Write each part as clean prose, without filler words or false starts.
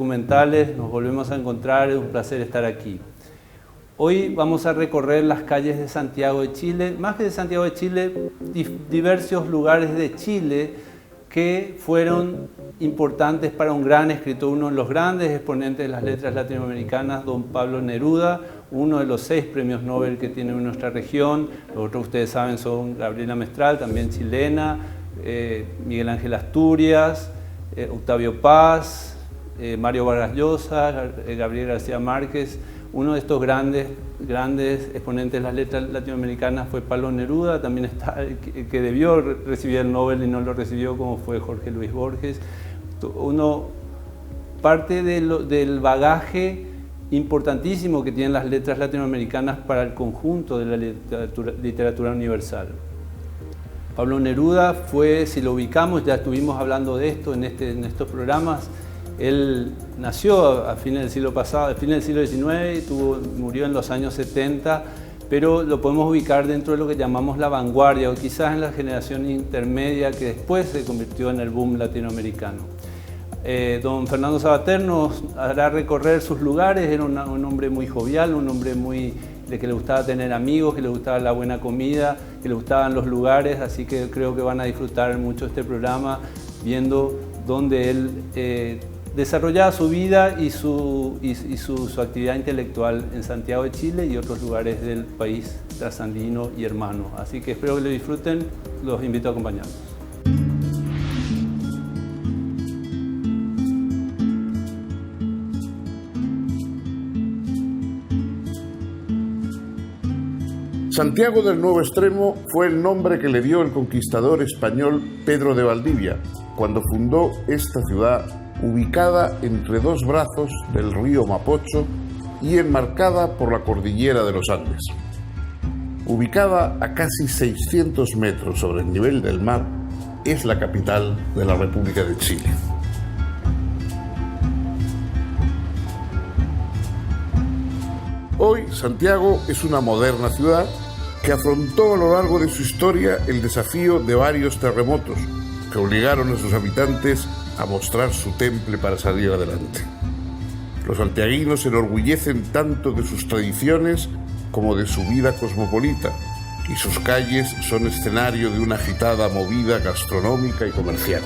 documentales, nos volvemos a encontrar, es un placer estar aquí. Hoy vamos a recorrer las calles de Santiago de Chile, más que de Santiago de Chile, diversos lugares de Chile que fueron importantes para un gran escritor, uno de los grandes exponentes de las letras latinoamericanas, don Pablo Neruda, uno de los 6 premios Nobel que tiene nuestra región. Los otros, ustedes saben, son Gabriela Mistral, también chilena, Miguel Ángel Asturias, Octavio Paz, Mario Vargas Llosa, Gabriel García Márquez. Uno de estos grandes exponentes de las letras latinoamericanas fue Pablo Neruda, también está que debió recibir el Nobel y no lo recibió, como fue Jorge Luis Borges. Parte del bagaje importantísimo que tienen las letras latinoamericanas para el conjunto de la literatura universal. Pablo Neruda fue, si lo ubicamos, ya estuvimos hablando de esto en estos programas. Él nació a fines del siglo pasado, a fines del siglo XIX, murió en los años 70, pero lo podemos ubicar dentro de lo que llamamos la vanguardia, o quizás en la generación intermedia que después se convirtió en el boom latinoamericano. Don Fernando Savater nos hará recorrer sus lugares. Era un hombre muy jovial, un hombre que le gustaba tener amigos, que le gustaba la buena comida, que le gustaban los lugares, así que creo que van a disfrutar mucho este programa viendo dónde él desarrollaba su vida y su actividad intelectual en Santiago de Chile y otros lugares del país trasandino y hermano. Así que espero que lo disfruten, los invito a acompañarnos. Santiago del Nuevo Extremo fue el nombre que le dio el conquistador español Pedro de Valdivia cuando fundó esta ciudad ubicada entre 2 brazos del río Mapocho y enmarcada por la cordillera de los Andes. Ubicada a casi 600 metros sobre el nivel del mar, es la capital de la República de Chile. Hoy, Santiago es una moderna ciudad que afrontó a lo largo de su historia el desafío de varios terremotos que obligaron a sus habitantes a mostrar su temple para salir adelante. Los santiaguinos se enorgullecen tanto de sus tradiciones como de su vida cosmopolita, y sus calles son escenario de una agitada movida gastronómica y comercial.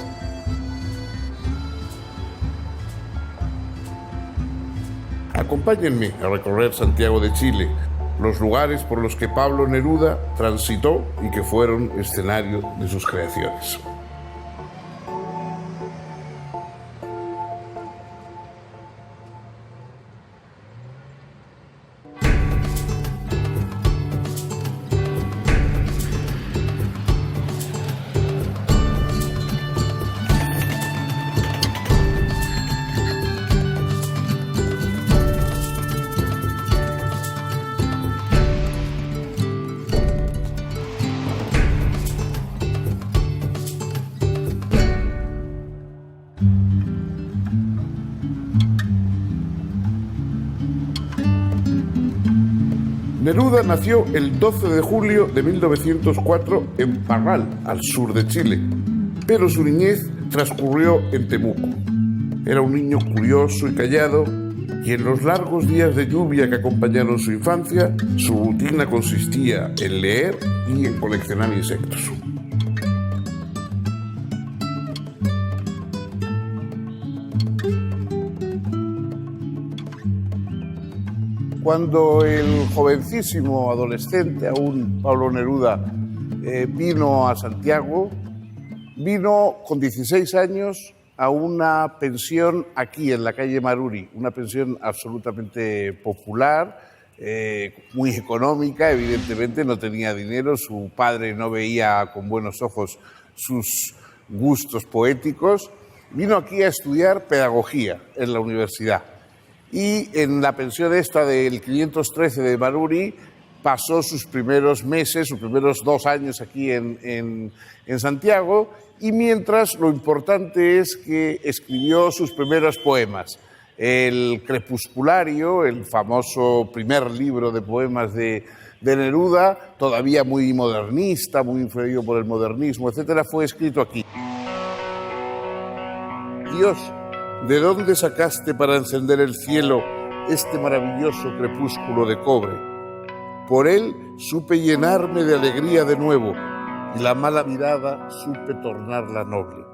Acompáñenme a recorrer Santiago de Chile, los lugares por los que Pablo Neruda transitó y que fueron escenario de sus creaciones. Neruda nació el 12 de julio de 1904 en Parral, al sur de Chile, pero su niñez transcurrió en Temuco. Era un niño curioso y callado, y en los largos días de lluvia que acompañaron su infancia, su rutina consistía en leer y en coleccionar insectos. Cuando el jovencísimo adolescente, aún Pablo Neruda, vino a Santiago, vino con 16 años a una pensión aquí en la calle Maruri, una pensión absolutamente popular, muy económica. Evidentemente no tenía dinero, su padre no veía con buenos ojos sus gustos poéticos. Vino aquí a estudiar pedagogía en la universidad. Y en la pensión esta del 513 de Maruri pasó sus primeros meses, sus primeros 2 años aquí en Santiago, y mientras lo importante es que escribió sus primeros poemas. El Crepusculario, el famoso primer libro de poemas de Neruda, todavía muy modernista, muy influido por el modernismo, etcétera, fue escrito aquí. Dios ¿de dónde sacaste para encender el cielo este maravilloso crepúsculo de cobre? Por él supe llenarme de alegría de nuevo, y la mala mirada supe tornarla noble.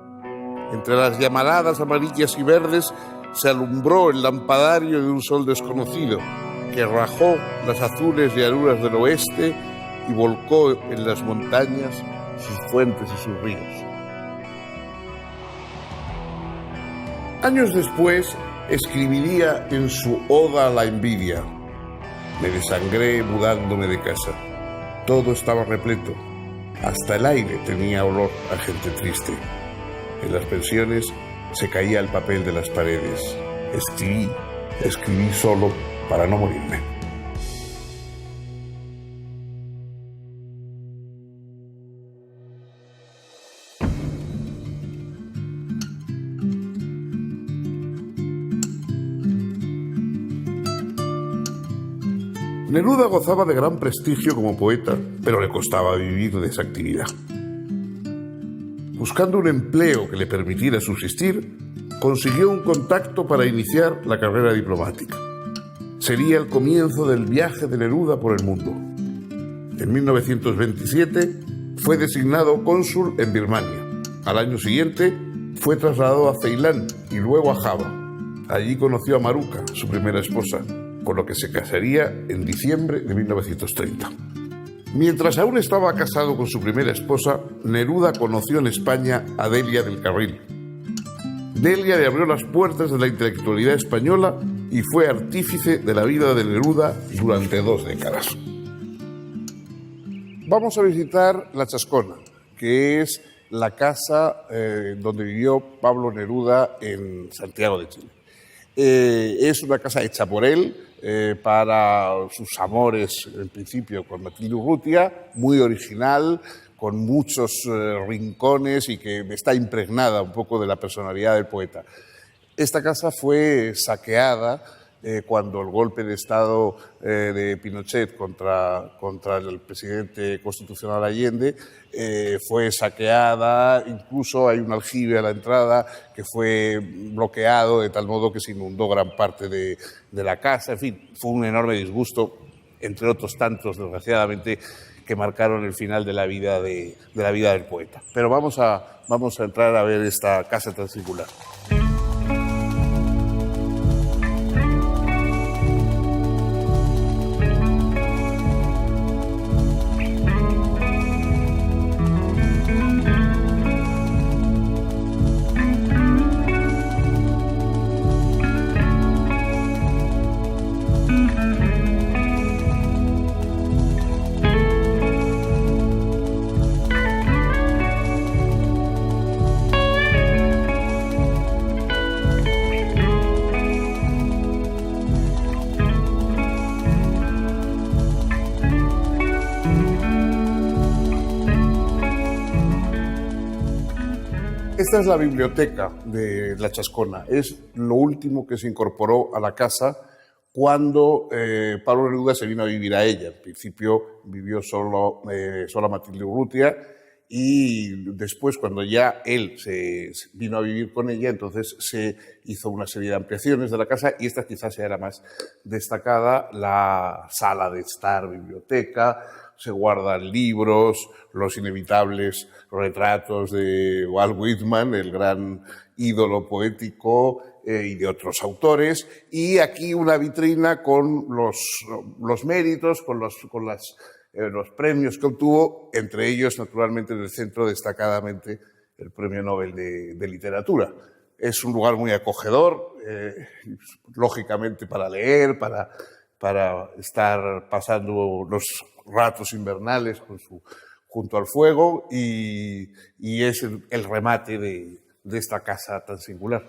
Entre las llamaradas amarillas y verdes se alumbró el lampadario de un sol desconocido, que rajó las azules llanuras del oeste y volcó en las montañas sus fuentes y sus ríos. Años después escribiría en su Oda a la envidia: me desangré mudándome de casa. Todo estaba repleto. Hasta el aire tenía olor a gente triste. En las pensiones se caía el papel de las paredes. Escribí solo para no morirme. Neruda gozaba de gran prestigio como poeta, pero le costaba vivir de esa actividad. Buscando un empleo que le permitiera subsistir, consiguió un contacto para iniciar la carrera diplomática. Sería el comienzo del viaje de Neruda por el mundo. En 1927 fue designado cónsul en Birmania. Al año siguiente fue trasladado a Ceilán y luego a Java. Allí conoció a Maruca, su primera esposa, con lo que se casaría en diciembre de 1930. Mientras aún estaba casado con su primera esposa, Neruda conoció en España a Delia del Carril. Delia le abrió las puertas de la intelectualidad española y fue artífice de la vida de Neruda durante 2 décadas. Vamos a visitar La Chascona, que es la casa donde vivió Pablo Neruda en Santiago de Chile. Es una casa hecha por él para sus amores, en principio, con Matilde Urrutia, muy original, con muchos rincones y que está impregnada un poco de la personalidad del poeta. Esta casa fue saqueada cuando el golpe de Estado de Pinochet contra el presidente constitucional Allende fue saqueada. Incluso hay un aljibe a la entrada que fue bloqueado de tal modo que se inundó gran parte de la casa. En fin, fue un enorme disgusto, entre otros tantos, desgraciadamente, que marcaron el final de la vida del poeta. Pero vamos a entrar a ver esta casa tan singular. Esta es la biblioteca de La Chascona. Es lo último que se incorporó a la casa cuando Pablo Neruda se vino a vivir a ella. En principio vivió solo Matilde Urrutia y después, cuando ya él se vino a vivir con ella, entonces se hizo una serie de ampliaciones de la casa y esta quizás sea la más destacada, la sala de estar, biblioteca. Se guardan libros, los inevitables retratos de Walt Whitman, el gran ídolo poético, y de otros autores, y aquí una vitrina con los méritos, con los premios que obtuvo, entre ellos, naturalmente, en el centro, destacadamente, el Premio Nobel de Literatura. Es un lugar muy acogedor, lógicamente para leer, para estar pasando los ratos invernales junto al fuego, y es el remate de esta casa tan singular.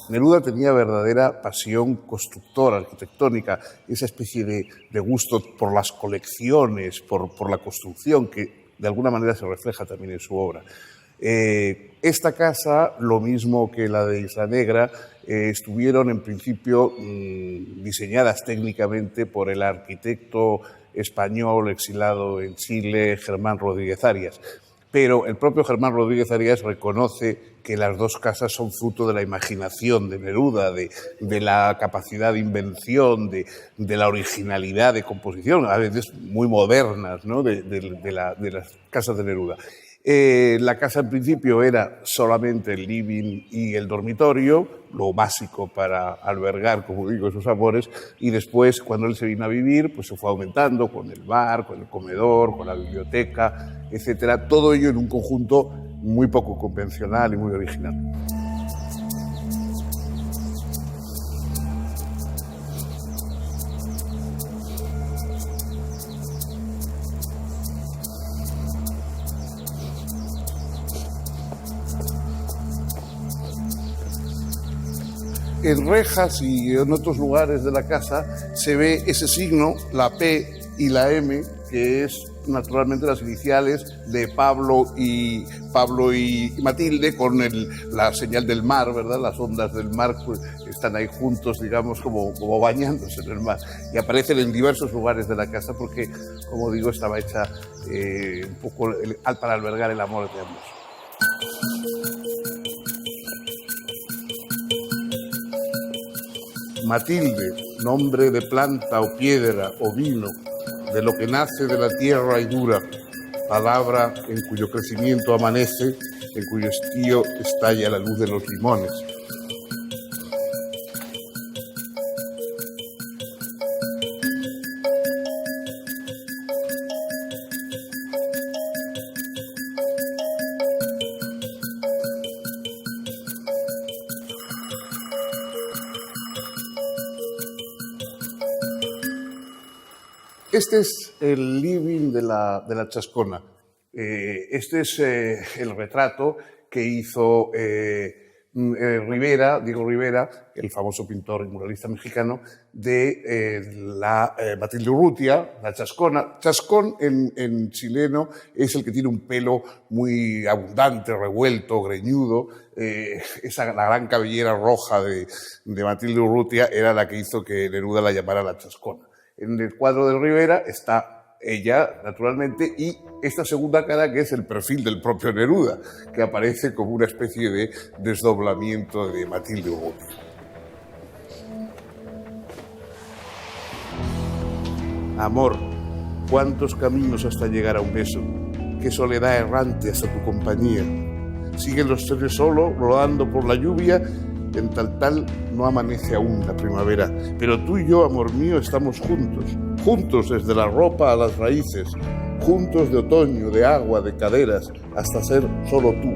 Neruda tenía verdadera pasión constructora, arquitectónica, esa especie de gusto por las colecciones, por la construcción, que de alguna manera se refleja también en su obra. Esta casa, lo mismo que la de Isla Negra, estuvieron en principio diseñadas técnicamente por el arquitecto español exilado en Chile, Germán Rodríguez Arias. Pero el propio Germán Rodríguez Arias reconoce que las dos casas son fruto de la imaginación de Neruda, de la capacidad de invención, de la originalidad de composición, a veces muy modernas, ¿no?, de las casas de Neruda. La casa en principio era solamente el living y el dormitorio, lo básico para albergar, como digo, esos amores, y después, cuando él se vino a vivir, pues se fue aumentando con el bar, con el comedor, con la biblioteca, etcétera. Todo ello en un conjunto muy poco convencional y muy original. En rejas y en otros lugares de la casa se ve ese signo, la P y la M, que es naturalmente las iniciales de Pablo y Matilde, con la señal del mar, ¿verdad? Las ondas del mar pues, están ahí juntos, digamos, como bañándose en el mar. Y aparecen en diversos lugares de la casa porque, como digo, estaba hecha un poco para albergar el amor de ambos. Matilde, nombre de planta o piedra o vino, de lo que nace de la tierra y dura, palabra en cuyo crecimiento amanece, en cuyo estío estalla la luz de los limones. Este es el living de la Chascona. Este es el retrato que hizo Diego Rivera, el famoso pintor y muralista mexicano, de Matilde Urrutia, la Chascona. Chascón en chileno es el que tiene un pelo muy abundante, revuelto, greñudo. La gran cabellera roja de Matilde Urrutia era la que hizo que Neruda la llamara la Chascona. En el cuadro de Rivera está ella, naturalmente, y esta segunda cara que es el perfil del propio Neruda, que aparece como una especie de desdoblamiento de Matilde Urrutia. Amor, cuántos caminos hasta llegar a un beso, qué soledad errante hasta tu compañía. Siguen los trenes solo, rodando por la lluvia. En tal no amanece aún la primavera, pero tú y yo, amor mío, estamos juntos desde la ropa a las raíces, juntos de otoño, de agua, de caderas, hasta ser solo tú,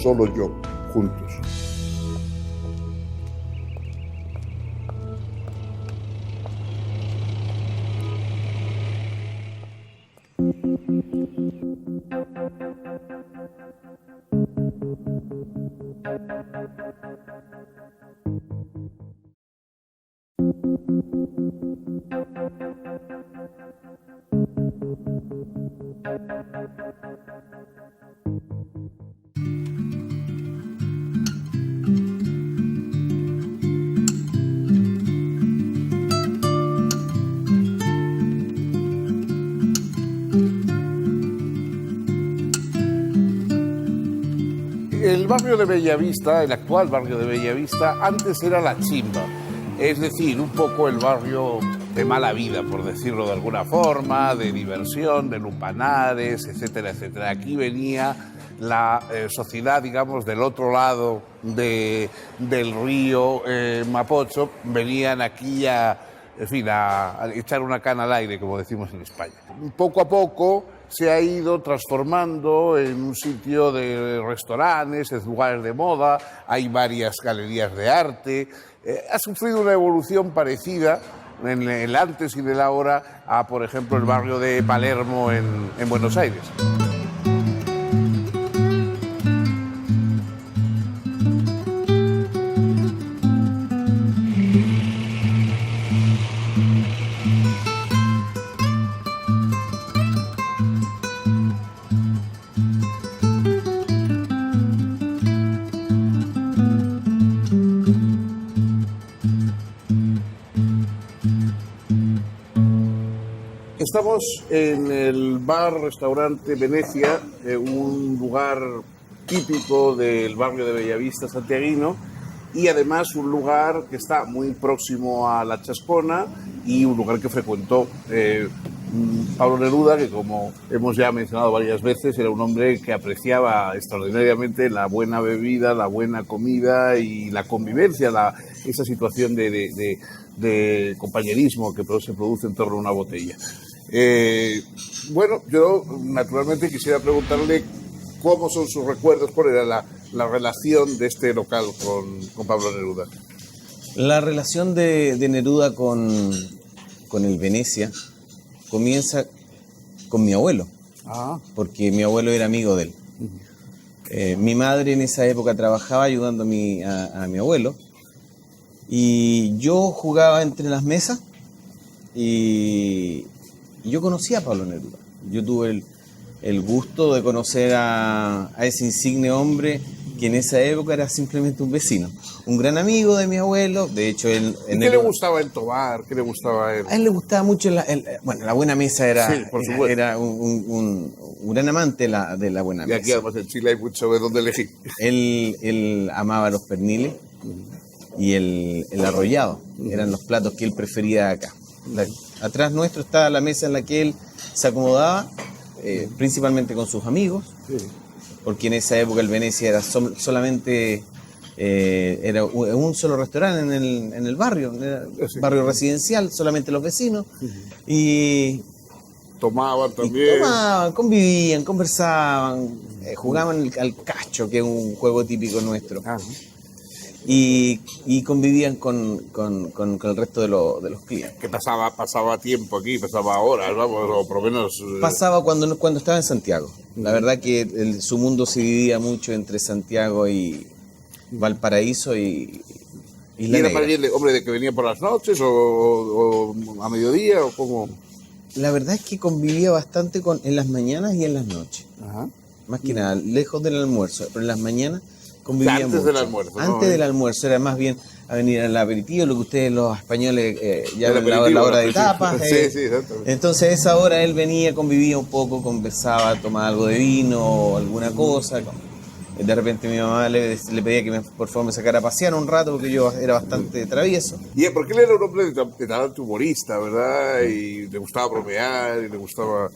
solo yo, juntos. El barrio de Bellavista, el actual barrio de Bellavista, antes era la chimba, es decir, un poco el barrio de mala vida, por decirlo de alguna forma, de diversión, de lupanares, etcétera, etcétera. Aquí venía la sociedad, digamos, del otro lado del río Mapocho, venían aquí a echar una cana al aire, como decimos en España. Poco a poco se ha ido transformando en un sitio de restaurantes, en lugares de moda, hay varias galerías de arte, ha sufrido una evolución parecida en el antes y en el ahora a, por ejemplo, el barrio de Palermo en Buenos Aires. Estamos en el bar-restaurante Venecia, un lugar típico del barrio de Bellavista santiaguino y además un lugar que está muy próximo a la Chascona y un lugar que frecuentó Pablo Neruda, que como hemos ya mencionado varias veces, era un hombre que apreciaba extraordinariamente la buena bebida, la buena comida y la convivencia, esa situación de compañerismo que se produce en torno a una botella. Bueno, yo naturalmente quisiera preguntarle cómo son sus recuerdos, cuál era la relación de este local con Pablo Neruda. La relación de Neruda con el Venecia comienza con mi abuelo, porque mi abuelo era amigo de él. Mi madre en esa época trabajaba ayudando a mi abuelo y yo jugaba entre las mesas y yo conocía a Pablo Neruda. Yo tuve el gusto de conocer a ese insigne hombre que en esa época era simplemente un vecino, un gran amigo de mi abuelo. De hecho, él... ¿Qué le gustaba el tomar? ¿Qué le gustaba a él? A él le gustaba mucho la buena mesa, sí, por supuesto. Era un gran amante de la buena mesa. Y aquí además en Chile hay mucho de dónde elegir. Él amaba los perniles y el arrollado, eran los platos que él prefería acá. Atrás nuestro estaba la mesa en la que él se acomodaba, principalmente con sus amigos, porque en esa época el Venecia era solamente era un solo restaurante en el barrio, barrio residencial, solamente los vecinos, y tomaban también. Convivían, conversaban, jugaban al cacho, que es un juego típico nuestro. Y convivían con el resto de los clientes. Que pasaba tiempo aquí, pasaba horas, vamos, o por lo menos... Pasaba cuando estaba en Santiago. La verdad que su mundo se dividía mucho entre Santiago y Valparaíso y ¿Y era para él hombre de que venía por las noches o a mediodía o cómo? La verdad es que convivía bastante en las mañanas y en las noches. Más que nada, lejos del almuerzo, pero en las mañanas convivía antes mucho. Del almuerzo. Antes del almuerzo, era más bien a venir al aperitivo, lo que ustedes los españoles llaman la hora de tapas. Sí, exactamente. Entonces a esa hora él venía, convivía un poco, conversaba, tomaba algo de vino o alguna cosa. De repente mi mamá le pedía que por favor me sacara a pasear un rato porque yo era bastante travieso. Y porque él era un hombre de talante humorista, ¿verdad? Y le gustaba bromear y le gustaba...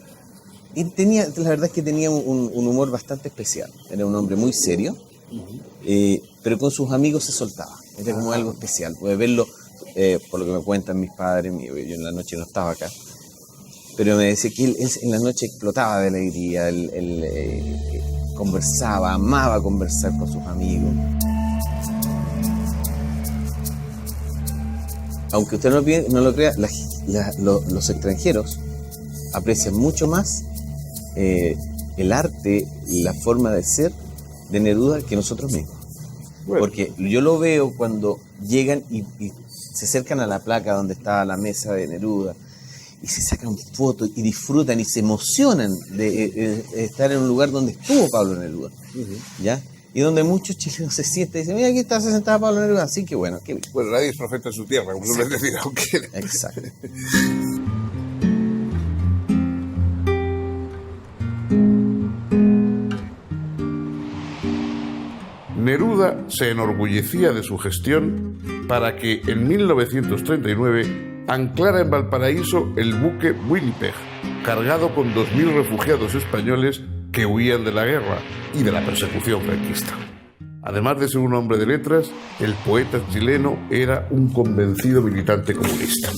Y la verdad es que tenía un humor bastante especial. Era un hombre muy serio, pero con sus amigos se soltaba. Era como algo especial. Puedes verlo, por lo que me cuentan mis padres, yo en la noche no estaba acá, pero me decía que él en la noche explotaba de alegría, conversaba, amaba conversar con sus amigos. Aunque usted no lo crea, los extranjeros aprecian mucho más el arte y la forma de ser de Neruda que nosotros mismos. Bueno. Porque yo lo veo cuando llegan y se acercan a la placa donde estaba la mesa de Neruda y se sacan fotos y disfrutan y se emocionan de estar en un lugar donde estuvo Pablo Neruda, ¿ya? Y donde muchos chilenos se sienten y dicen, mira, aquí está sentada Pablo Neruda, así que bueno, qué bien. Bueno, nadie es profeta en su tierra, como suelen decir, aunque... Exacto. Neruda se enorgullecía de su gestión para que en 1939 anclara en Valparaíso el buque Winnipeg, cargado con 2.000 refugiados españoles que huían de la guerra y de la persecución franquista. Además de ser un hombre de letras, el poeta chileno era un convencido militante comunista.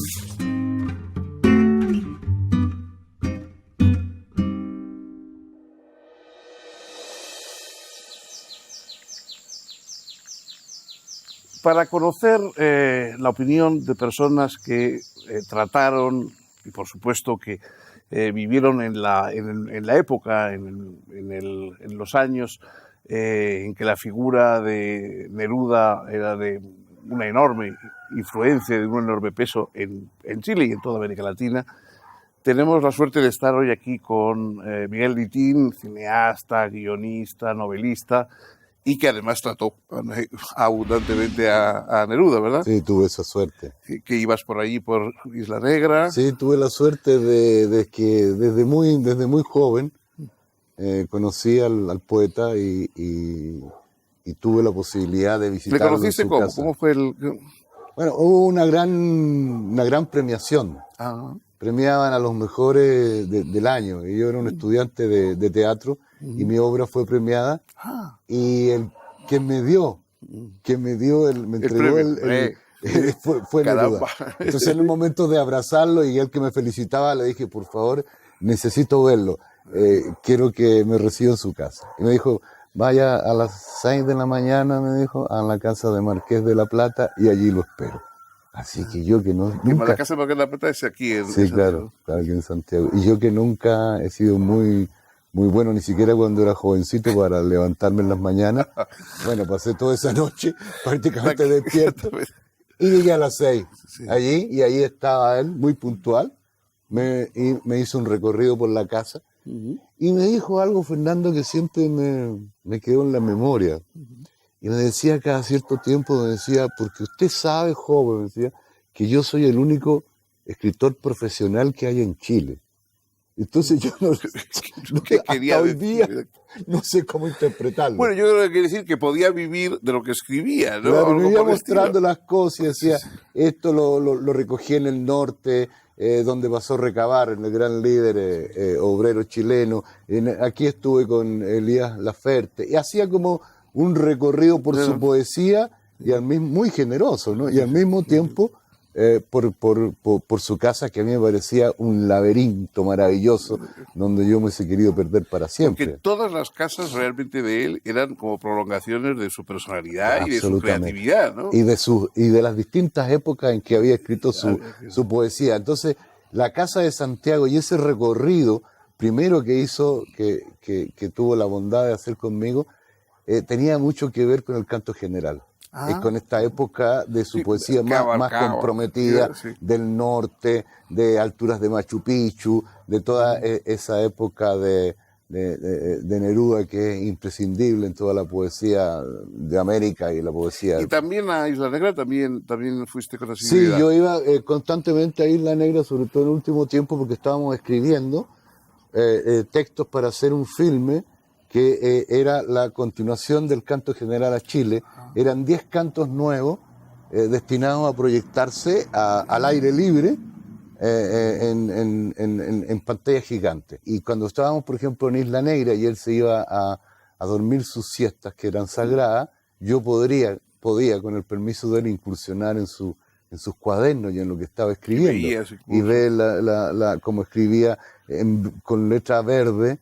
Para conocer la opinión de personas que trataron y por supuesto que vivieron en la época, en los años en que la figura de Neruda era de una enorme influencia, de un enorme peso en Chile y en toda América Latina, tenemos la suerte de estar hoy aquí con Miguel Litín, cineasta, guionista, novelista, y que además trató abundantemente a Neruda, ¿verdad? Sí, tuve esa suerte. Que ibas por allí, por Isla Negra. Sí, tuve la suerte de que desde muy joven conocí al poeta y tuve la posibilidad de visitarlo. ¿Le conociste en su cómo? casa. ¿Cómo fue el...? Bueno, hubo una gran premiación. Premiaban a los mejores del año. Y yo era un estudiante de teatro y mi obra fue premiada. Y el que me dio, me entregó fue Neruda. Entonces en el momento de abrazarlo y él que me felicitaba, le dije, por favor, necesito verlo. Quiero que me reciba en su casa. Y me dijo, vaya a las 6 de la mañana, me dijo, a la casa de Marqués de la Plata y allí lo espero. Así que yo que nunca... La casa de Marqués de la Plata es aquí en Sí, claro, aquí en Santiago. Y yo que nunca he sido muy bueno, ni siquiera cuando era jovencito para levantarme en las mañanas. Bueno, pasé toda esa noche prácticamente despierto. Y llegué a las 6 allí, y ahí estaba él, muy puntual. Y me hizo un recorrido por la casa. Y me dijo algo, Fernando, que siempre me quedó en la memoria. Y me decía cada cierto tiempo, me decía, porque usted sabe, joven, me decía, que yo soy el único escritor profesional que hay en Chile. Entonces yo hasta hoy día no sé cómo interpretarlo. Bueno, yo creo que quiere decir que podía vivir de lo que escribía, ¿no? Claro, me iba mostrando las cosas y decía, esto lo recogí en el norte, donde pasó Recabar, el gran líder obrero chileno. Aquí estuve con Elías Laferte. Y hacía como un recorrido por su poesía, y al mismo, muy generoso, ¿no? Y al mismo tiempo por su casa, que a mí me parecía un laberinto maravilloso donde yo me hubiese querido perder para siempre. Porque todas las casas realmente de él eran como prolongaciones de su personalidad y de su creatividad, ¿no? Y de las distintas épocas en que había escrito su poesía. Entonces, la casa de Santiago y ese recorrido primero que hizo, que tuvo la bondad de hacer conmigo, tenía mucho que ver con el canto general. Con esta época de su poesía más comprometida, del norte, de alturas de Machu Picchu, de toda esa época de Neruda, que es imprescindible en toda la poesía de América y la poesía... Y también a Isla Negra también fuiste con Sí, asiduidad. yo iba constantemente a Isla Negra, sobre todo en el último tiempo, porque estábamos escribiendo textos para hacer un filme que era la continuación del Canto General a Chile. Eran 10 cantos nuevos destinados a proyectarse al aire libre en pantalla gigante. Y cuando estábamos, por ejemplo, en Isla Negra y él se iba a dormir sus siestas, que eran sagradas, yo podía, con el permiso de él, incursionar en sus cuadernos y en lo que estaba escribiendo. Y ver cómo escribía con letra verde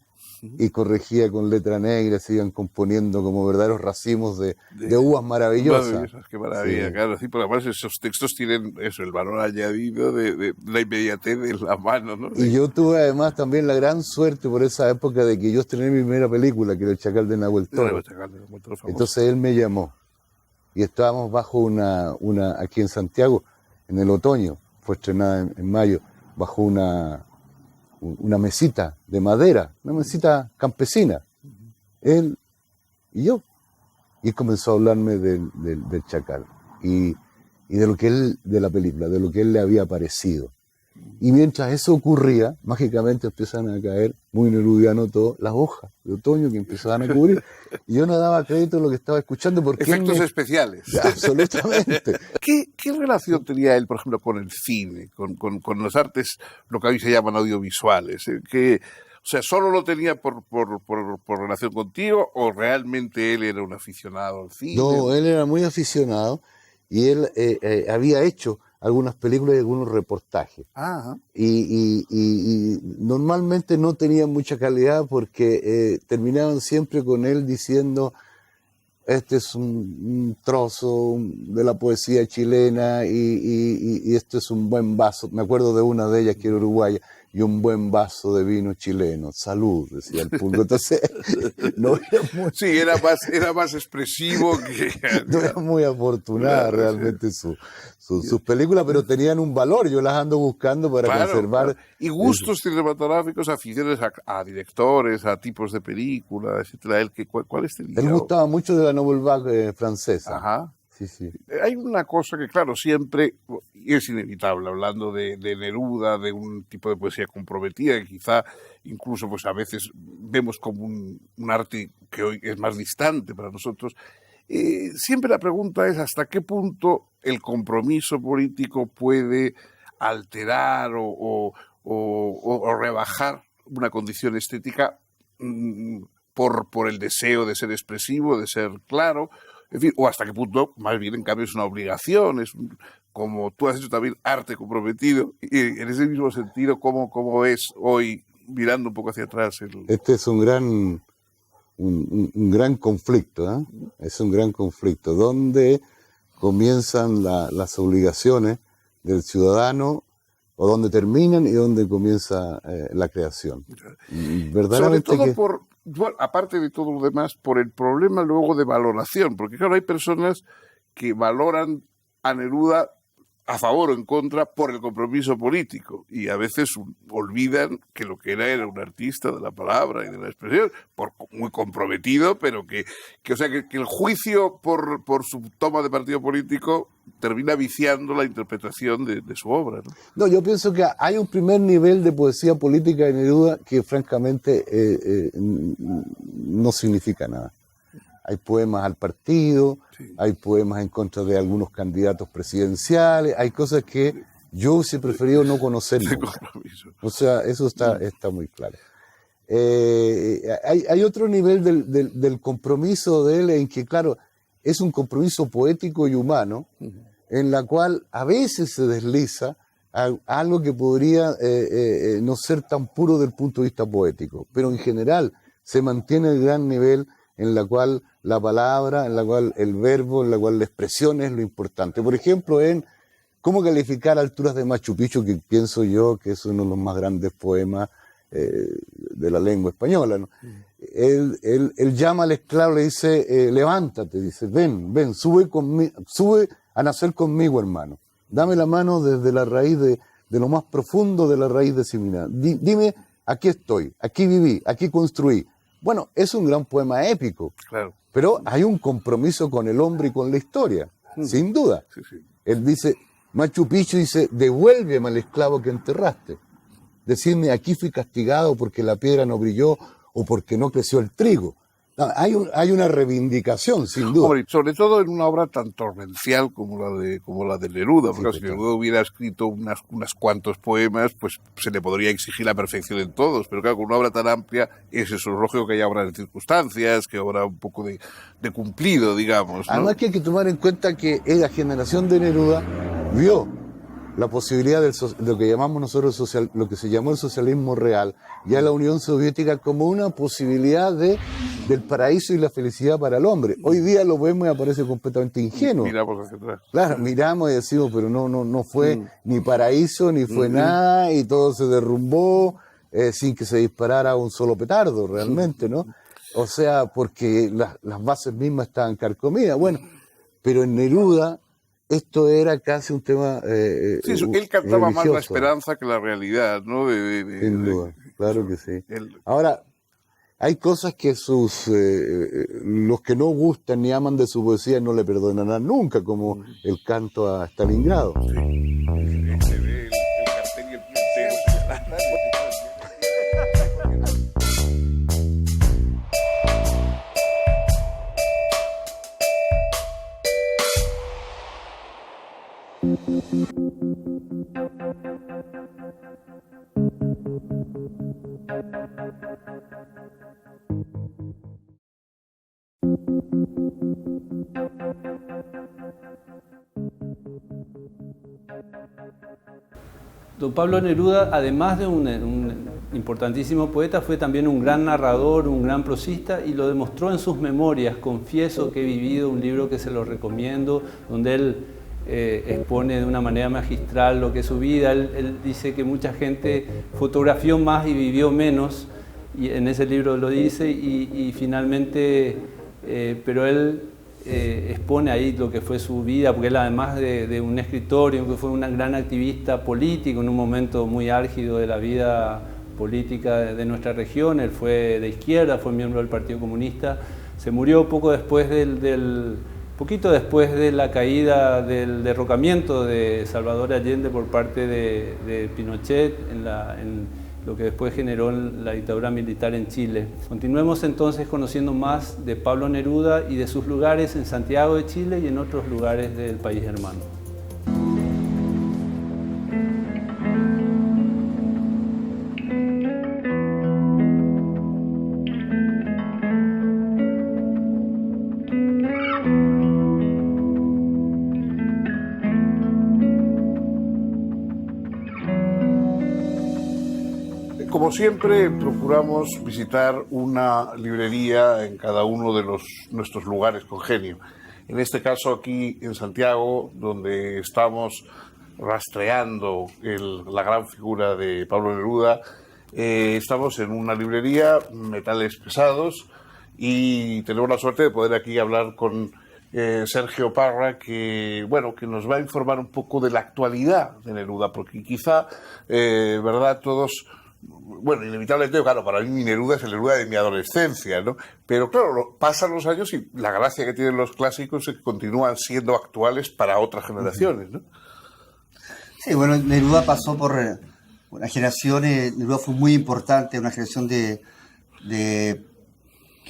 y corregía con letra negra, se iban componiendo como verdaderos racimos de uvas maravillosas. Qué maravilla, claro. Sí, porque además esos textos tienen eso, el valor añadido de la inmediatez de la mano, ¿no? Y yo tuve además también la gran suerte por esa época de que yo estrené mi primera película, que era El Chacal de Nahuel Toro. Entonces él me llamó y estábamos bajo una aquí en Santiago, en el otoño, fue estrenada en mayo, bajo una mesita de madera, una mesita campesina, él y yo. Y comenzó a hablarme del Chacal y de la película, de lo que él le había parecido. Y mientras eso ocurría, mágicamente empiezan a caer, muy nerudiano todo, las hojas de otoño que empezaban a cubrir. Y yo no daba crédito a lo que estaba escuchando porque... Efectos especiales. Absolutamente. ¿Qué relación tenía él, por ejemplo, con el cine, con las artes, lo que hoy se llaman audiovisuales? O sea, ¿solo lo tenía por relación contigo o realmente él era un aficionado al cine? No, él era muy aficionado y él había hecho algunas películas y algunos reportajes. Y normalmente no tenían mucha calidad porque terminaban siempre con él diciendo: este es un trozo de la poesía chilena y este es un buen vaso. Me acuerdo de una de ellas que era uruguaya. y un buen vaso de vino chileno. Salud, decía el público. Entonces, no era muy... Sí, era más expresivo que... No era muy afortunada realmente sus películas, pero tenían un valor. Yo las ando buscando para conservar. Claro. Y gustos cinematográficos, aficiones a directores, a tipos de películas, etcétera. ¿Cuál es el Él gustaba mucho de la Nouvelle Vague francesa. Ajá. Sí, sí. Hay una cosa que, claro, siempre, y es inevitable, hablando de Neruda, de un tipo de poesía comprometida, que quizá incluso pues a veces vemos como un arte que hoy es más distante para nosotros. Siempre la pregunta es hasta qué punto el compromiso político puede alterar o rebajar una condición estética por el deseo de ser expresivo, de ser claro. En fin, o hasta qué punto, más bien, en cambio, es una obligación, como tú has hecho también, arte comprometido, y en ese mismo sentido, ¿cómo es hoy, mirando un poco hacia atrás? Este es un gran conflicto, ¿eh? Es un gran conflicto, donde comienzan las obligaciones del ciudadano, o donde terminan y donde comienza la creación. Y verdaderamente sobre todo aparte de todo lo demás, por el problema luego de valoración, porque claro, hay personas que valoran a Neruda a favor o en contra por el compromiso político y a veces olvidan que lo que era un artista de la palabra y de la expresión, muy comprometido, pero que el juicio por su toma de partido político termina viciando la interpretación de su obra, ¿no? No, yo pienso que hay un primer nivel de poesía política de Neruda que francamente no significa nada. Hay poemas al partido, sí. Hay poemas en contra de algunos candidatos presidenciales, hay cosas que yo hubiese preferido no conocer. O sea, eso está muy claro. Hay otro nivel del compromiso de él en que, claro, es un compromiso poético y humano, en la cual a veces se desliza algo que podría no ser tan puro del punto de vista poético, pero en general se mantiene el gran nivel en la cual la palabra, en la cual el verbo, en la cual la expresión es lo importante. Por ejemplo, en ¿cómo calificar Alturas de Machu Picchu?, que pienso yo que es uno de los más grandes poemas de la lengua española, ¿no? Él llama al esclavo, le dice, levántate, dice, ven, sube a nacer conmigo, hermano. Dame la mano desde la raíz de lo más profundo de la raíz de Siminá. Dime, aquí estoy, aquí viví, aquí construí. Bueno, es un gran poema épico, claro. Pero hay un compromiso con el hombre y con la historia, sin duda. Sí, sí. Él dice, Machu Picchu dice, devuélveme al esclavo que enterraste. Decirme, aquí fui castigado porque la piedra no brilló o porque no creció el trigo. No, hay una reivindicación, sin duda. Hombre, sobre todo en una obra tan torrencial como la de Neruda, porque sí, si Neruda hubiera escrito unas cuantos poemas, pues se le podría exigir la perfección en todos, pero claro, con una obra tan amplia es eso, lógico que haya obras de circunstancias, que habrá un poco de cumplido, digamos, ¿no? Además que hay que tomar en cuenta que la generación de Neruda vio la posibilidad de lo que llamamos nosotros lo que se llamó el socialismo real, ya la Unión Soviética, como una posibilidad del paraíso y la felicidad para el hombre. Hoy día lo vemos y aparece completamente ingenuo. Miramos hacia atrás. Claro, miramos y decimos, pero no fue ni paraíso, ni fue nada, y todo se derrumbó sin que se disparara un solo petardo, realmente, ¿no? O sea, porque las bases mismas estaban carcomidas. Bueno, pero en Neruda esto era casi un tema sí, él cantaba más la esperanza que la realidad, ¿no? Sin duda, claro que sí. Ahora, hay cosas que los que no gustan ni aman de su poesía no le perdonarán nunca, como el canto a Stalingrado. Don Pablo Neruda, además de un importantísimo poeta, fue también un gran narrador, un gran prosista, y lo demostró en sus memorias. Confieso que he vivido, un libro que se lo recomiendo, donde él expone de una manera magistral lo que es su vida. Él dice que mucha gente fotografió más y vivió menos, y en ese libro lo dice, y finalmente, pero él expone ahí lo que fue su vida, porque él, además de un escritor, que fue un gran activista político en un momento muy álgido de la vida política de nuestra región. Él fue de izquierda, fue miembro del Partido Comunista, se murió poco después poquito después de la caída del derrocamiento de Salvador Allende por parte de Pinochet en lo que después generó la dictadura militar en Chile. Continuemos entonces conociendo más de Pablo Neruda y de sus lugares en Santiago de Chile y en otros lugares del país hermano. Como siempre, procuramos visitar una librería en cada uno de nuestros lugares congenio. En este caso aquí en Santiago, donde estamos rastreando la gran figura de Pablo Neruda, estamos en una librería, Metales Pesados, y tenemos la suerte de poder aquí hablar con Sergio Parra, que nos va a informar un poco de la actualidad de Neruda, porque quizá, ¿verdad?, todos... Bueno, inevitablemente, claro, para mí mi Neruda es el Neruda de mi adolescencia, ¿no? Pero claro, pasan los años y la gracia que tienen los clásicos es que continúan siendo actuales para otras generaciones, ¿no? Sí, bueno, Neruda pasó por una generación, Neruda fue muy importante, una generación que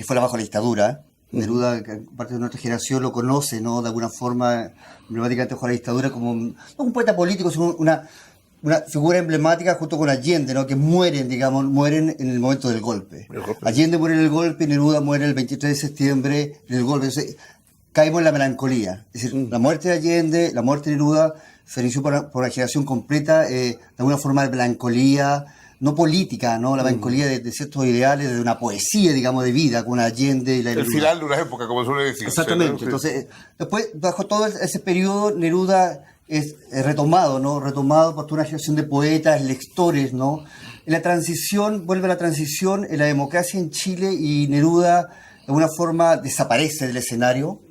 fue bajo la dictadura. Neruda, que parte de nuestra generación lo conoce, ¿no?, de alguna forma, emblemáticamente bajo la dictadura, como no un poeta político, sino una figura emblemática junto con Allende, ¿no?, que mueren en el momento del golpe. Allende muere en el golpe y Neruda muere el 23 de septiembre en el golpe. Entonces, caímos en la melancolía. Es decir, la muerte de Allende, la muerte de Neruda, se inició por una generación completa, de alguna forma de melancolía, no política, ¿no?, la melancolía de ciertos ideales, de una poesía, digamos, de vida, con Allende y la Neruda. El final de una época, como suele decirse. Exactamente. ¿No? Entonces, después, bajo todo ese periodo, Neruda es retomado por toda una generación de poetas, lectores, ¿no? En la transición, vuelve a la transición, en la democracia en Chile, y Neruda de alguna forma desaparece del escenario,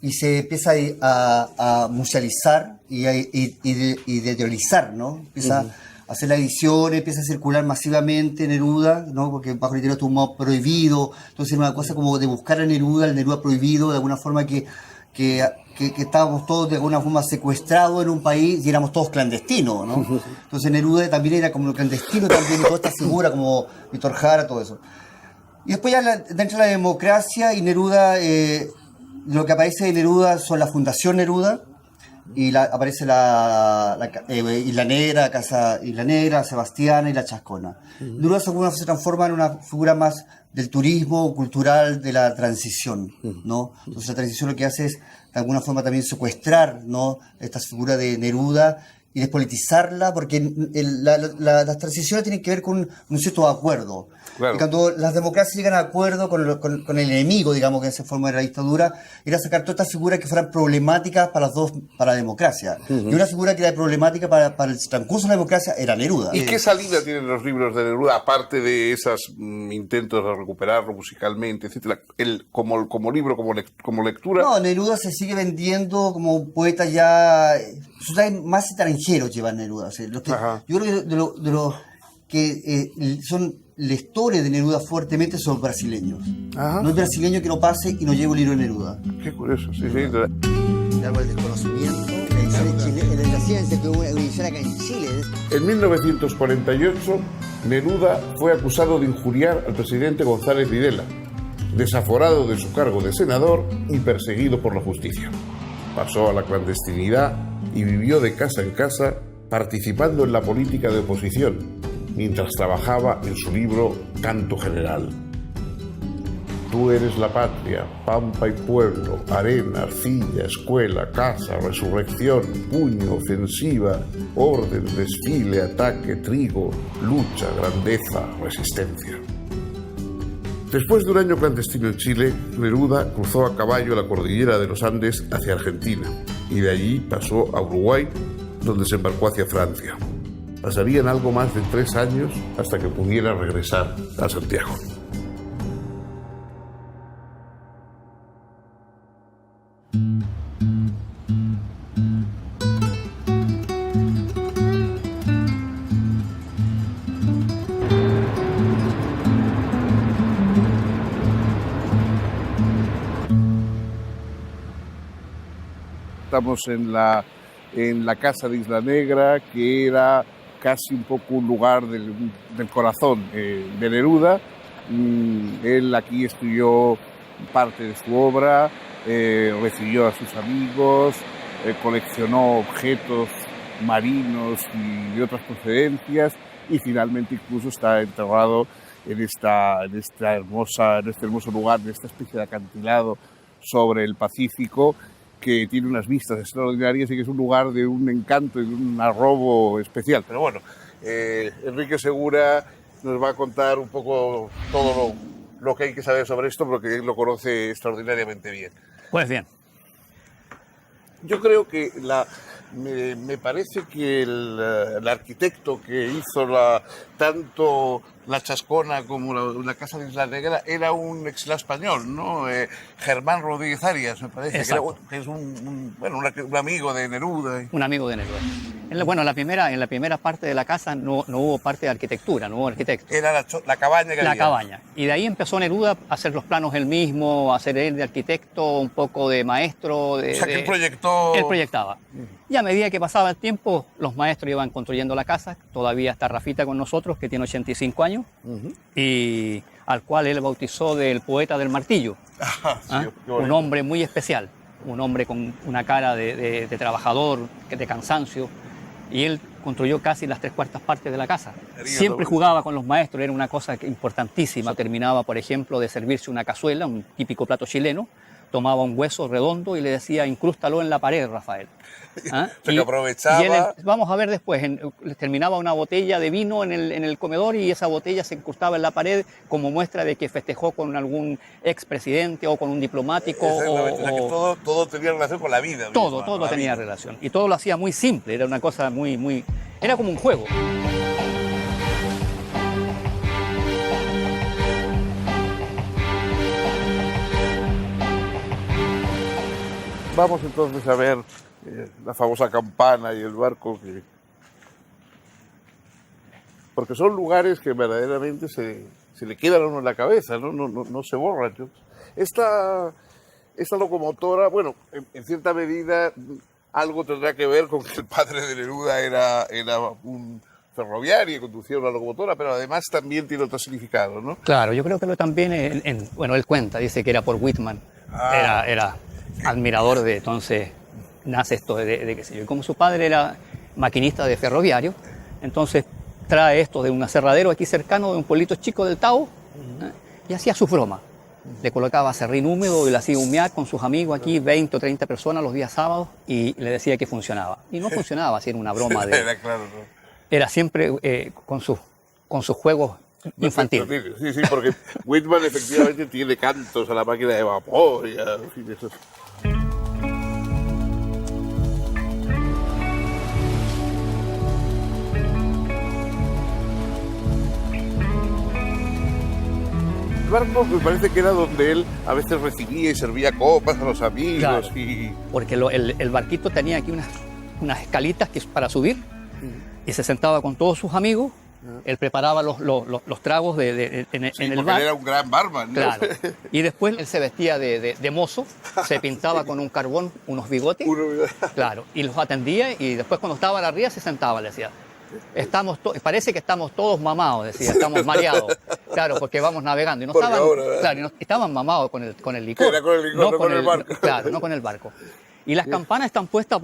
y se empieza a musealizar y de teorizar, ¿no? Empieza a hacer las ediciones, empieza a circular masivamente Neruda, ¿no?, porque bajo la literatura estuvo prohibido. Entonces era una cosa como de buscar a Neruda, el Neruda prohibido, de alguna forma que estábamos todos de alguna forma secuestrados en un país y éramos todos clandestinos, ¿no? Entonces Neruda también era como clandestino también, y toda esta figura como Víctor Jara, todo eso. Y después ya dentro de la democracia, y Neruda, lo que aparece de Neruda son la Fundación Neruda, y aparece Isla Negra, Casa Isla Negra, Sebastiana y La Chascona. Neruda se transforma en una figura más del turismo cultural de la transición, ¿no? Entonces la transición lo que hace es de alguna forma también secuestrar, ¿no?, esta figura de Neruda y despolitizarla, porque las transiciones tienen que ver con un cierto acuerdo. Claro. Y cuando las democracias llegan a acuerdo con el enemigo, digamos, que se forma de la dictadura, era sacar todas estas figuras que fueran problemáticas para la democracia. Y una figura que era problemática para el transcurso de la democracia era Neruda. ¿Y qué salida tienen los libros de Neruda, aparte de esos intentos de recuperarlo musicalmente, etcétera? Como libro, como lectura. No, Neruda se sigue vendiendo como un poeta ya. Más extranjeros llevan Neruda. O sea, yo creo que de los que son lectores de Neruda fuertemente son brasileños. Ajá. No es brasileño que no pase y no lleve un libro de Neruda. Qué curioso, sí. Algo del desconocimiento, la ciencia, que hubo una edición acá en Chile. En 1948, Neruda fue acusado de injuriar al presidente González Videla, desaforado de su cargo de senador y perseguido por la justicia. Pasó a la clandestinidad y vivió de casa en casa, participando en la política de oposición, mientras trabajaba en su libro Canto General. Tú eres la patria, pampa y pueblo, arena, arcilla, escuela, casa, resurrección, puño, ofensiva, orden, desfile, ataque, trigo, lucha, grandeza, resistencia. Después de un año clandestino en Chile, Neruda cruzó a caballo la cordillera de los Andes hacia Argentina y de allí pasó a Uruguay, donde se embarcó hacia Francia. Pasarían algo más de 3 años hasta que pudiera regresar a Santiago. Estamos en la casa de Isla Negra, que era casi un poco un lugar del corazón de Neruda. Él aquí estudió parte de su obra, recibió a sus amigos, coleccionó objetos marinos y de otras procedencias y finalmente incluso está enterrado en este hermoso lugar, en esta especie de acantilado sobre el Pacífico, que tiene unas vistas extraordinarias y que es un lugar de un encanto y de un arrobo especial. Pero bueno, Enrique Segura nos va a contar un poco todo lo que hay que saber sobre esto, porque él lo conoce extraordinariamente bien. Pues bien. Yo creo que me parece que el arquitecto que hizo tanto la Chascona como la Casa de Isla Negra era un exilio español, ¿no? Germán Rodríguez Arias, me parece, que es un amigo de Neruda. Un amigo de Neruda. Bueno, en la primera parte de la casa no hubo parte de arquitectura, no hubo arquitecto. Era la cabaña que había. La cabaña. Y de ahí empezó Neruda a hacer los planos él mismo, a hacer él de arquitecto, un poco de maestro. O sea, que él proyectó... Él proyectaba. Y a medida que pasaba el tiempo, los maestros iban construyendo la casa. Todavía está Rafita con nosotros, que tiene 85 años, y al cual él bautizó del poeta del martillo. Un hombre muy especial, un hombre con una cara de trabajador, de cansancio, y él construyó casi las 3/4 partes de la casa. Siempre jugaba con los maestros, era una cosa importantísima. Terminaba, por ejemplo, de servirse una cazuela, un típico plato chileno, tomaba un hueso redondo y le decía, incrústalo en la pared, Rafael. Se lo aprovechaba. Y él, vamos a ver después, terminaba una botella de vino en el comedor y esa botella se incrustaba en la pared como muestra de que festejó con algún expresidente o con un diplomático. Todo tenía relación con la vida. Todo tenía relación. Y todo lo hacía muy simple, era una cosa muy... Era como un juego. Vamos entonces a ver la famosa campana y el barco, porque son lugares que verdaderamente se le quedan a uno en la cabeza, no se borran. Esta locomotora, bueno, en cierta medida algo tendrá que ver con que el padre de Neruda era un ferroviario y conducía una locomotora, pero además también tiene otro significado, ¿no? Claro, yo creo que también, bueno, él cuenta, dice que era por Whitman, era admirador de, entonces nace esto de qué sé yo. Y como su padre era maquinista de ferroviario, entonces trae esto de un aserradero aquí cercano, de un pueblito chico del Tao, y hacía su broma. Le colocaba serrín húmedo y le hacía humear con sus amigos aquí, 20 o 30 personas los días sábados, y le decía que funcionaba. Y no funcionaba, así era una broma de... Era claro, ¿no? Era siempre con sus juegos infantiles. Sí, porque Whitman efectivamente tiene cantos a la máquina de vapor y en fin, eso. El barco me parece que era donde él a veces recibía y servía copas a los amigos. Claro, porque el barquito tenía aquí unas escalitas para subir y se sentaba con todos sus amigos. Él preparaba los tragos en el bar. Él era un gran barman, ¿no? Claro. Y después él se vestía de mozo, se pintaba con un carbón unos bigotes. Claro, y los atendía y después cuando estaba a la ría se sentaba, le decía, parece que estamos todos mamados, decía, estamos mareados. Claro, porque vamos navegando. Y no estaban, claro, y no, estaban mamados con el licor. Era con el licor, no con el barco. Claro, no con el barco. Y las campanas están puestas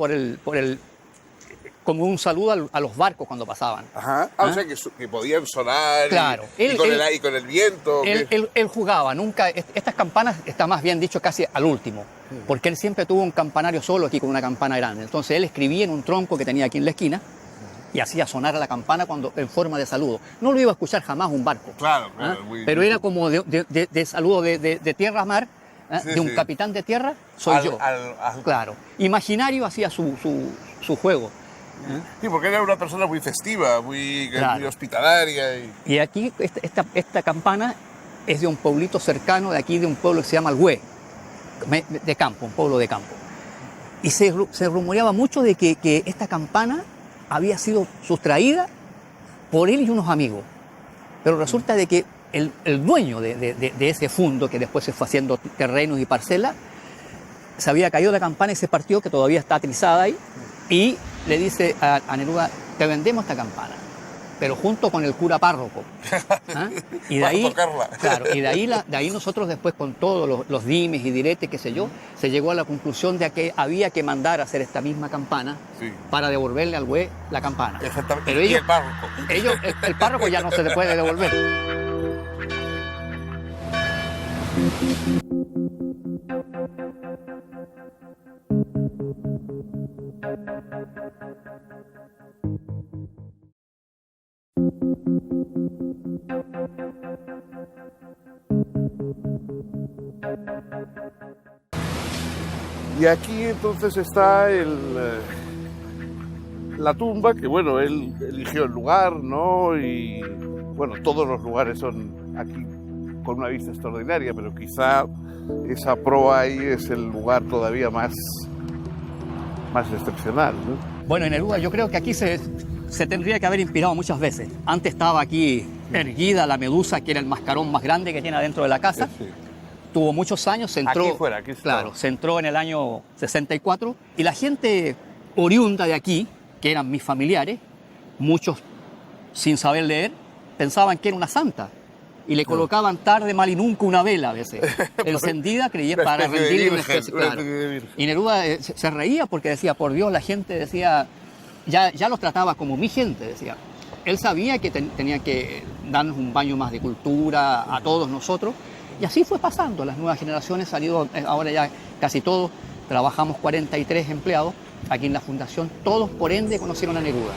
como un saludo a los barcos cuando pasaban. Ajá. O sea, que podían sonar. Claro. Y con el viento. Él jugaba, nunca. Estas campanas, está más bien dicho casi al último, porque él siempre tuvo un campanario solo aquí con una campana grande. Entonces él escribía en un tronco que tenía aquí en la esquina y hacía sonar la campana cuando, en forma de saludo. No lo iba a escuchar jamás un barco. Claro, Pero era como de saludo de tierra a mar, de un capitán de tierra, soy yo. Claro. Imaginario hacía su juego. Sí, porque era una persona muy festiva, muy hospitalaria. Y aquí esta campana es de un pueblito cercano de aquí, de un pueblo que se llama Alhué, de campo, un pueblo de campo. Y se rumoreaba mucho de que esta campana había sido sustraída por él y unos amigos. Pero resulta de que el dueño de ese fundo, que después se fue haciendo terrenos y parcelas, se había caído la campana y se partió, que todavía está atrizada ahí, y le dice a Neruda, te vendemos esta campana, pero junto con el cura párroco. Y de ahí, claro, y de ahí nosotros después, con todos los dimes y diretes, qué sé yo, se llegó a la conclusión de que había que mandar a hacer esta misma campana para devolverle al güey la campana. Exactamente. Pero y el párroco. El párroco ya no se le puede devolver. Y aquí entonces está la tumba, que bueno, él eligió el lugar, ¿no? Y bueno, todos los lugares son aquí con una vista extraordinaria, pero quizá esa proa ahí es el lugar todavía más excepcional, ¿no? Bueno, en Neruda yo creo que aquí se tendría que haber inspirado muchas veces. Antes estaba aquí erguida la medusa, que era el mascarón más grande que tiene adentro de la casa. Sí. Tuvo muchos años, se entró, aquí está. claro, se entró en el año 64 y la gente oriunda de aquí, que eran mis familiares, muchos sin saber leer, pensaban que era una santa y le colocaban tarde, mal y nunca una vela a veces, encendida, creía para rendirle una especie, claro. Y Neruda se reía porque decía, por Dios, la gente decía, ya los trataba como mi gente, decía. Él sabía que tenía que darnos un baño más de cultura a todos nosotros. Y así fue pasando, las nuevas generaciones salido, ahora ya casi todos, trabajamos 43 empleados aquí en la fundación, todos por ende conocieron a Neruda.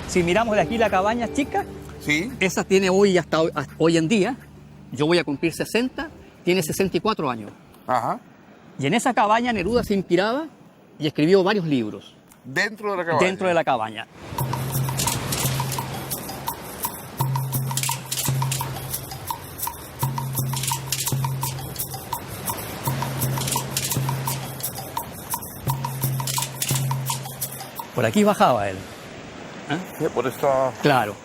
Si miramos de aquí la cabaña chica, Sí. esa tiene hoy, hasta hoy en día, yo voy a cumplir 60, tiene 64 años. Ajá. Y en esa cabaña Neruda se inspiraba y escribió varios libros. Dentro de la cabaña. Dentro de la cabaña. Por aquí bajaba él. Sí, por esta... Claro.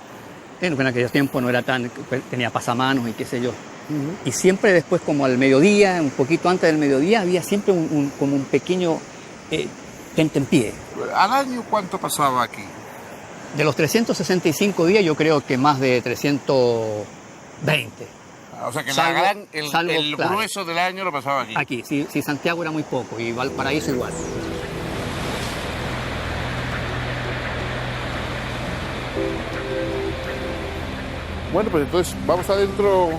En aquellos tiempos no era tan... tenía pasamanos y qué sé yo. Y siempre después, como al mediodía, un poquito antes del mediodía, había siempre como un pequeño tentempié. ¿Al año cuánto pasaba aquí? De los 365 días, yo creo que más de 320. O sea que Salvo, el claro, grueso del año lo pasaba aquí. Aquí, sí, Santiago era muy poco y Valparaíso igual. Bueno, pues entonces vamos adentro.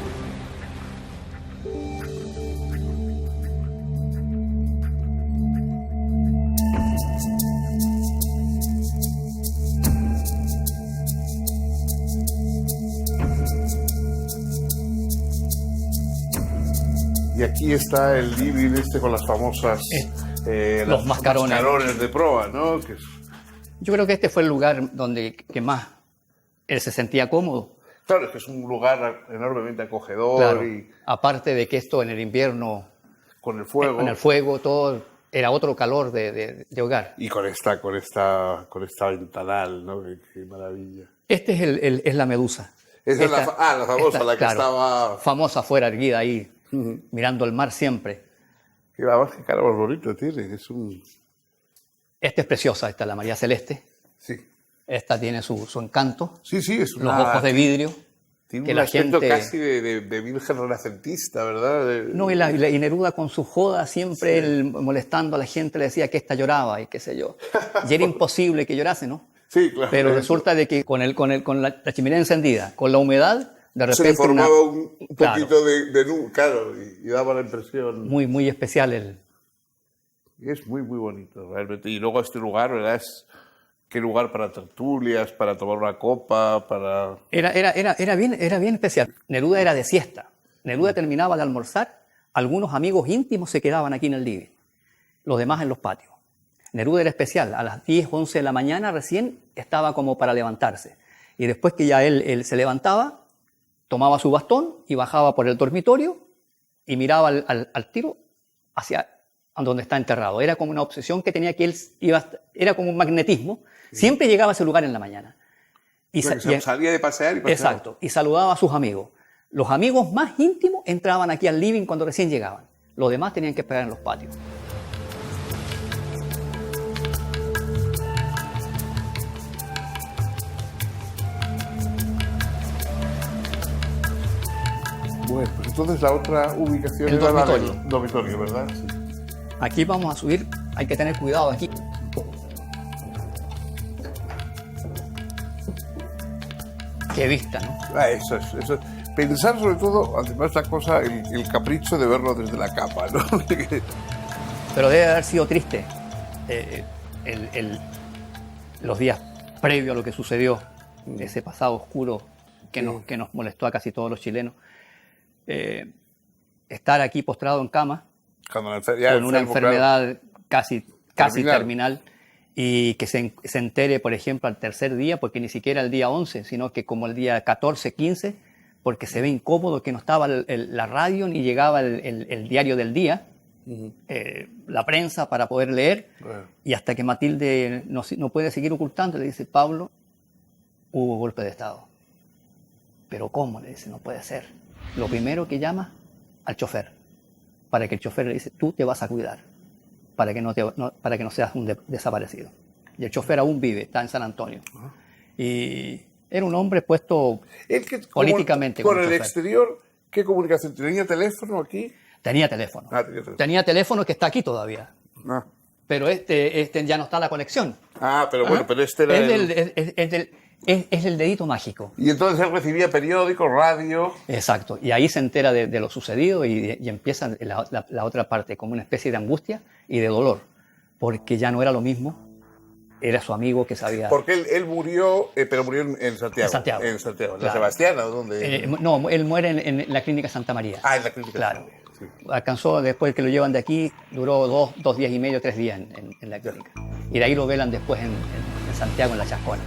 Y aquí está el living con las famosas los mascarones de proa, ¿no? Yo creo que este fue el lugar donde que más él se sentía cómodo. Claro, es que es un lugar enormemente acogedor. Claro, y aparte de que esto en el invierno, con el fuego. Con el fuego, todo era otro calor de hogar. Y con esta ventanal, ¿no? Qué maravilla. Este es la medusa. Esa es la famosa, la que claro, estaba... famosa afuera, erguida ahí, mirando el mar siempre. Qué cara más bonita tiene, Esta es preciosa, esta es la María Celeste. Sí. Esta tiene su encanto. Sí, es los ojos de vidrio. Tiene que un aspecto casi de virgen renacentista, ¿verdad? No, y Neruda con su joda siempre él, molestando a la gente, le decía que esta lloraba y qué sé yo. Y era imposible que llorase, ¿no? Sí, claro. Pero resulta de que con la chimenea encendida, con la humedad, de repente... Se le formaba un claro, poquito de claro, y daba la impresión... muy, muy especial el... Es muy, muy bonito, realmente. Y luego este lugar, ¿verdad? ¿Qué lugar para tertulias, para tomar una copa, para...? Era bien especial. Neruda era de siesta. Neruda terminaba de almorzar, algunos amigos íntimos se quedaban aquí en el living, los demás en los patios. Neruda era especial, a las 10, 11 de la mañana recién estaba como para levantarse. Y después que ya él se levantaba, tomaba su bastón y bajaba por el dormitorio y miraba al tiro hacia donde está enterrado. Era como una obsesión que tenía que él era como un magnetismo. Sí. Siempre llegaba a ese lugar en la mañana. Y salía de pasear y paseaba. Exacto, y saludaba a sus amigos. Los amigos más íntimos entraban aquí al living cuando recién llegaban. Los demás tenían que esperar en los patios. Bueno, pues entonces la otra ubicación el era dormitorio. La del dormitorio, ¿verdad? Sí. Aquí vamos a subir, hay que tener cuidado aquí. Qué vista, ¿no? Eso es. Pensar sobre todo, además la cosa, el capricho de verlo desde la cama, ¿no? Pero debe haber sido triste los días previos a lo que sucedió, ese pasado oscuro que nos molestó a casi todos los chilenos. Estar aquí postrado en cama, con una enfermedad casi terminal, y que se entere, por ejemplo, al tercer día, porque ni siquiera el día 11, sino que como el día 14, 15, porque se ve incómodo que no estaba la radio ni llegaba el diario del día, la prensa para poder leer, y hasta que Matilde no puede seguir ocultando, le dice: Pablo, hubo golpe de Estado. ¿Pero cómo? Le dice: no puede ser. Lo primero que llama al chofer, para que el chofer le dice: tú te vas a cuidar, para que no seas un desaparecido. Y el chofer aún vive, está en San Antonio. Y era un hombre puesto políticamente. Con el exterior, ¿qué comunicación? ¿Tenía teléfono aquí? Tenía teléfono. Tenía teléfono que está aquí todavía. Pero este ya no está la conexión. Pero bueno, pero este era es el dedito mágico. Y entonces él recibía periódicos, radio... Exacto. Y ahí se entera de lo sucedido y empieza la otra parte, como una especie de angustia y de dolor. Porque ya no era lo mismo. Era su amigo que sabía... Porque él murió, pero murió en Santiago. En Santiago. ¿En claro. Sebastián o dónde? No, él muere en la Clínica Santa María. En la Clínica Santa María. Sí. Alcanzó, después que lo llevan de aquí, duró 2 días y medio, 3 días en la clínica. Y de ahí lo velan después en Santiago, en la Chascona.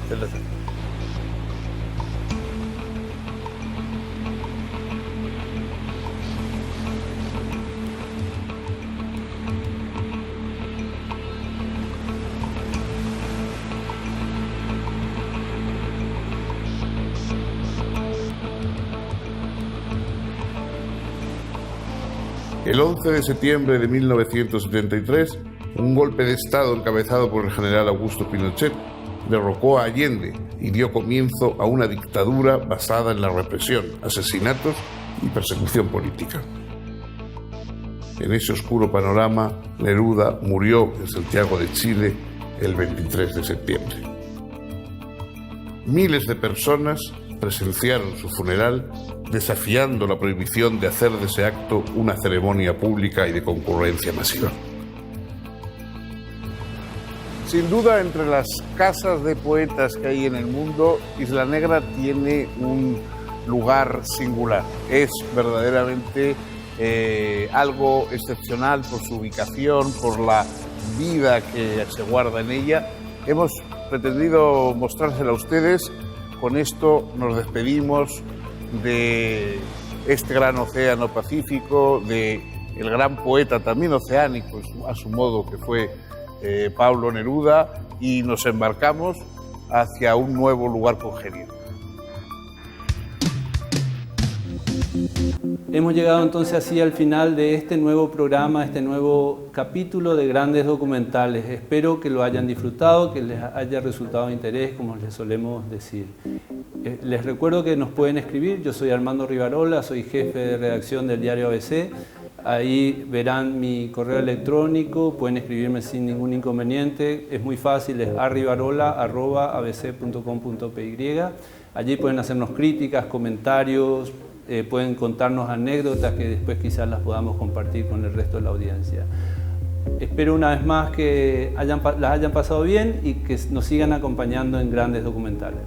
El 11 de septiembre de 1973, un golpe de Estado encabezado por el general Augusto Pinochet derrocó a Allende y dio comienzo a una dictadura basada en la represión, asesinatos y persecución política. En ese oscuro panorama, Neruda murió en Santiago de Chile el 23 de septiembre. Miles de personas presenciaron su funeral, desafiando la prohibición de hacer de ese acto una ceremonia pública y de concurrencia masiva. Sin duda, entre las casas de poetas que hay en el mundo, Isla Negra tiene un lugar singular. Es verdaderamente algo excepcional por su ubicación, por la vida que se guarda en ella. Hemos pretendido mostrársela a ustedes. Con esto nos despedimos de este gran océano Pacífico, de el gran poeta también oceánico a su modo que fue Pablo Neruda, y nos embarcamos hacia un nuevo lugar congénero. Hemos llegado entonces así al final de este nuevo programa, este nuevo capítulo de Grandes Documentales. Espero que lo hayan disfrutado, que les haya resultado de interés, como les solemos decir. Les recuerdo que nos pueden escribir. Yo soy Armando Rivarola, soy jefe de redacción del diario ABC. Ahí verán mi correo electrónico, pueden escribirme sin ningún inconveniente. Es muy fácil, es arribarola@abc.com.py. Allí pueden hacernos críticas, comentarios, pueden contarnos anécdotas que después quizás las podamos compartir con el resto de la audiencia. Espero una vez más que las hayan pasado bien y que nos sigan acompañando en grandes documentales.